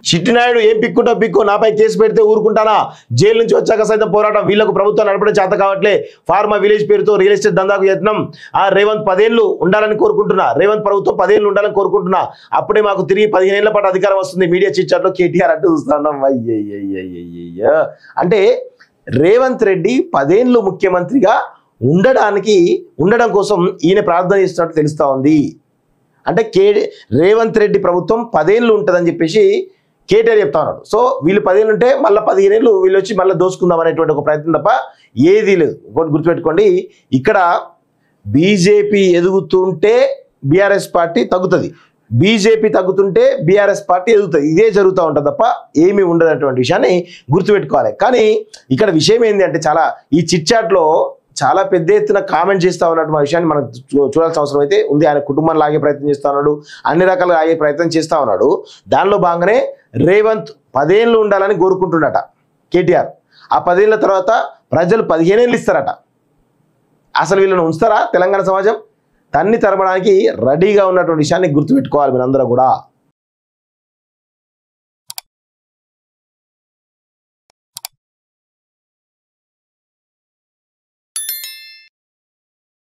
చిట్టినాయుడు ఏం పిక్కుంటో పిక్కు, నాపై కేసు పెడితే ఊరుకుంటానా, జైలు నుంచి వచ్చాక సైతం పోరాటం, వీళ్లకు ప్రభుత్వం నడపడం చేత కావట్లే, ఫార్మా విలేజ్ పేరుతో రియల్ ఎస్టేట్ దందాకు యత్నం, రేవంత్ 10 ఏళ్ళు ఉండాలని కోరుకుంటున్నా, రేవంత్ ప్రభుత్వం 10 ఏళ్ళు ఉండాలని కోరుకుంటున్నా, అప్పుడే మాకు తిరిగి 15 ఏళ్ల పాటు అధికారం వస్తుంది, మీడియా చిట్చాట్లో కేటీఆర్ అంటూ చూస్తున్నాం. అయ్యయ్యయ్యయ్య అంటే రేవంత్ రెడ్డి 10 ఏళ్ళు ముఖ్యమంత్రిగా ఉండడం కోసం ఈయన ప్రార్థన చేస్తున్నట్టు తెలుస్తా ఉంది. అంటే రేవంత్ రెడ్డి ప్రభుత్వం 10 ఏళ్ళు ఉంటుందని చెప్పేసి కేటీఆర్ చెప్తా ఉన్నాడు. సో వీళ్ళు 10 ఏళ్ళు ఉంటే మళ్ళీ 15 ఏళ్ళు వీళ్ళు వచ్చి మళ్ళీ దోసుకుందాం అనేటువంటి ఒక ప్రయత్నం తప్ప ఏదీ లేదు. ఇంకోటి గుర్తుపెట్టుకోండి, ఇక్కడ బీజేపీ ఎదుగుతుంటే బీఆర్ఎస్ పార్టీ తగ్గుతుంది, బీజేపీ తగ్గుతుంటే బీఆర్ఎస్ పార్టీ ఎదుగుతుంది. ఇదే జరుగుతూ ఉంటుంది తప్ప ఏమీ ఉండదటువంటి విషయాన్ని గుర్తుపెట్టుకోవాలి. కానీ ఇక్కడ విషయం ఏంటి అంటే చాలా ఈ చిట్చాట్లో చాలా పెద్ద ఎత్తున కామెంట్ చేస్తూ ఉన్నటువంటి విషయాన్ని మనం చూడాల్సిన అవసరం అయితే ఉంది. ఆయన కుటుంబాన్ని లాగే ప్రయత్నం చేస్తూ ఉన్నాడు, అన్ని రకాలుగా ఆగే ప్రయత్నం చేస్తూ ఉన్నాడు. దానిలో భాగంగానే రేవంత్ 10 ఏళ్ళు ఉండాలని కోరుకుంటున్నట కేటీఆర్. ఆ 10 ఏళ్ళ తర్వాత ప్రజలు 15 ఏళ్ళు ఇస్తారట. అసలు వీళ్ళని ఉంచుతారా తెలంగాణ సమాజం? తన్ని తరమడానికి రెడీగా ఉన్నటువంటి విషయాన్ని గుర్తుపెట్టుకోవాలి మీరందరూ కూడా.